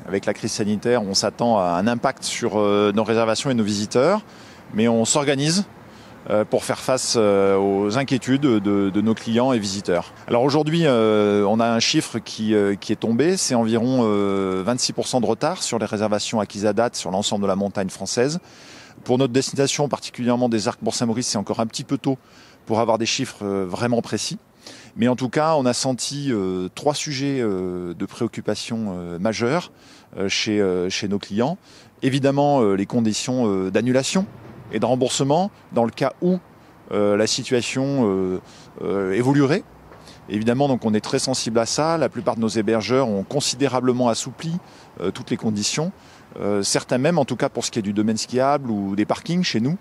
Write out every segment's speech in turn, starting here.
avec la crise sanitaire, on s'attend à un impact sur nos réservations et nos visiteurs, mais on s'organise pour faire face aux inquiétudes de nos clients et visiteurs. Alors aujourd'hui, on a un chiffre qui est tombé, c'est environ 26% de retard sur les réservations acquises à date sur l'ensemble de la montagne française. Pour notre destination, particulièrement des Arcs Bourg-Saint-Maurice, c'est encore un petit peu tôt pour avoir des chiffres vraiment précis. Mais en tout cas, on a senti 3 sujets de préoccupation majeures chez nos clients. Évidemment, les conditions d'annulation et de remboursement dans le cas où la situation évoluerait. Évidemment, donc on est très sensible à ça. La plupart de nos hébergeurs ont considérablement assoupli toutes les conditions. Certains même, en tout cas pour ce qui est du domaine skiable ou des parkings chez nous,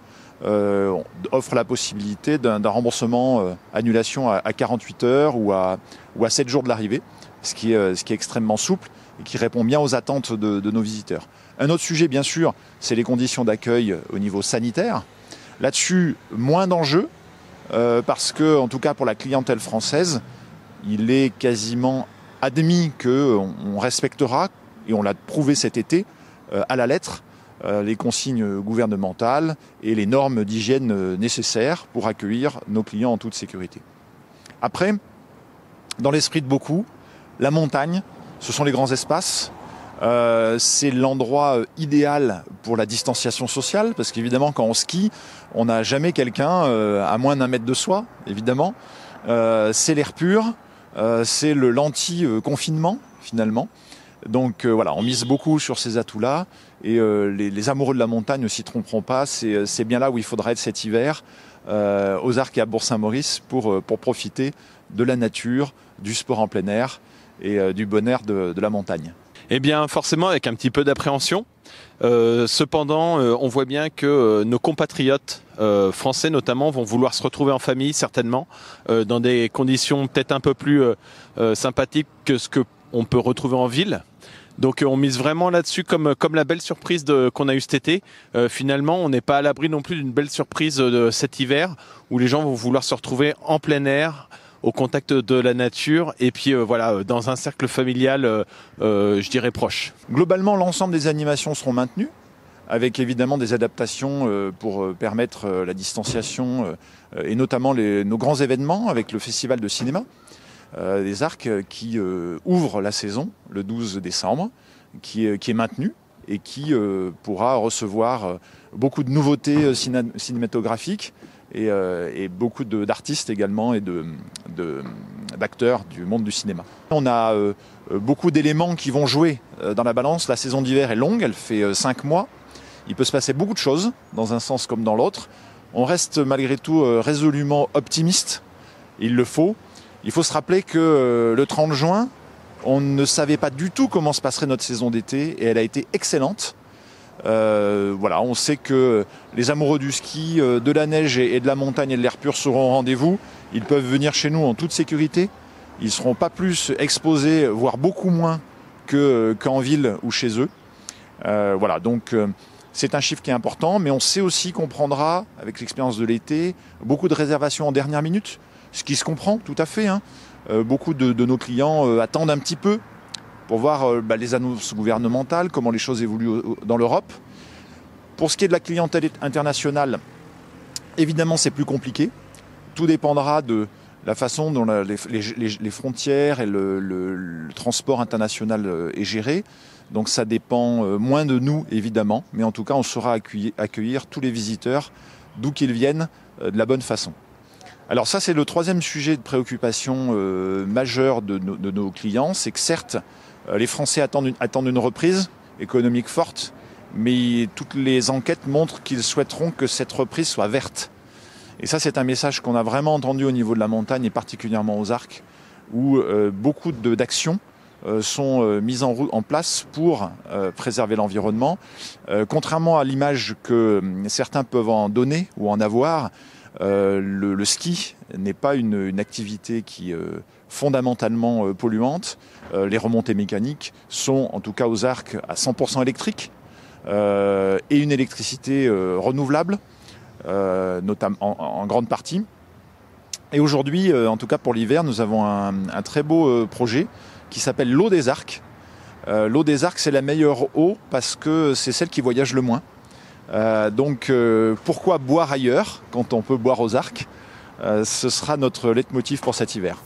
offrent la possibilité d'un remboursement annulation à 48 heures ou à 7 jours de l'arrivée, ce qui est extrêmement souple et qui répond bien aux attentes de nos visiteurs. Un autre sujet, bien sûr, c'est les conditions d'accueil au niveau sanitaire. Là-dessus, moins d'enjeux, parce que, en tout cas pour la clientèle française, il est quasiment admis qu'on respectera, et on l'a prouvé cet été, à la lettre, les consignes gouvernementales et les normes d'hygiène nécessaires pour accueillir nos clients en toute sécurité. Après, dans l'esprit de beaucoup, la montagne, ce sont les grands espaces. C'est l'endroit idéal pour la distanciation sociale, parce qu'évidemment, quand on skie, on n'a jamais quelqu'un à moins d'1 mètre de soi, évidemment. C'est l'air pur, c'est l'anti-confinement, finalement. Donc voilà, on mise beaucoup sur ces atouts-là, et les amoureux de la montagne ne s'y tromperont pas. C'est bien là où il faudra être cet hiver, aux Arcs et à Bourg-Saint-Maurice, pour profiter de la nature, du sport en plein air et du bon air de la montagne. Eh bien, forcément, avec un petit peu d'appréhension. Cependant, on voit bien que nos compatriotes français, notamment, vont vouloir se retrouver en famille, certainement, dans des conditions peut-être un peu plus sympathiques que ce qu'on peut retrouver en ville. Donc, on mise vraiment là-dessus comme la belle surprise qu'on a eue cet été. Finalement, on n'est pas à l'abri non plus d'une belle surprise de cet hiver, où les gens vont vouloir se retrouver en plein air, au contact de la nature et puis voilà, dans un cercle familial, je dirais proche. Globalement, l'ensemble des animations seront maintenues, avec évidemment des adaptations pour permettre la distanciation et notamment nos grands événements avec le festival de cinéma des Arcs qui ouvre la saison le 12 décembre, qui est maintenu et qui pourra recevoir beaucoup de nouveautés cinématographiques et beaucoup d'artistes également et d'acteurs du monde du cinéma. On a beaucoup d'éléments qui vont jouer dans la balance. La saison d'hiver est longue, elle fait 5 mois. Il peut se passer beaucoup de choses, dans un sens comme dans l'autre. On reste malgré tout résolument optimiste, il le faut. Il faut se rappeler que le 30 juin, on ne savait pas du tout comment se passerait notre saison d'été et elle a été excellente. Voilà, on sait que les amoureux du ski, de la neige et de la montagne et de l'air pur seront au rendez-vous. Ils peuvent venir chez nous en toute sécurité. Ils ne seront pas plus exposés, voire beaucoup moins qu'en ville ou chez eux. Voilà, donc c'est un chiffre qui est important, mais on sait aussi qu'on prendra, avec l'expérience de l'été, beaucoup de réservations en dernière minute, ce qui se comprend tout à fait. Beaucoup de nos clients attendent un petit peu pour voir les annonces gouvernementales, comment les choses évoluent dans l'Europe. Pour ce qui est de la clientèle internationale, évidemment c'est plus compliqué. Tout dépendra de la façon dont les frontières et le transport international est géré. Donc ça dépend moins de nous évidemment, mais en tout cas on saura accueillir tous les visiteurs d'où qu'ils viennent de la bonne façon. Alors ça c'est le 3e sujet de préoccupation majeure de nos clients, c'est que certes les Français attendent une reprise économique forte, mais toutes les enquêtes montrent qu'ils souhaiteront que cette reprise soit verte. Et ça, c'est un message qu'on a vraiment entendu au niveau de la montagne et particulièrement aux Arcs, où beaucoup d'actions sont mises en place pour préserver l'environnement. Contrairement à l'image que certains peuvent en donner ou en avoir, le ski n'est pas une activité qui fondamentalement polluante. Les remontées mécaniques sont, en tout cas aux Arcs, à 100% électriques et une électricité renouvelable, notamment en grande partie. Et aujourd'hui, en tout cas pour l'hiver, nous avons un très beau projet qui s'appelle l'eau des Arcs, L'eau des Arcs, c'est la meilleure eau parce que c'est celle qui voyage le moins. Donc pourquoi boire ailleurs quand on peut boire aux Arcs? Ce sera notre leitmotiv pour cet hiver.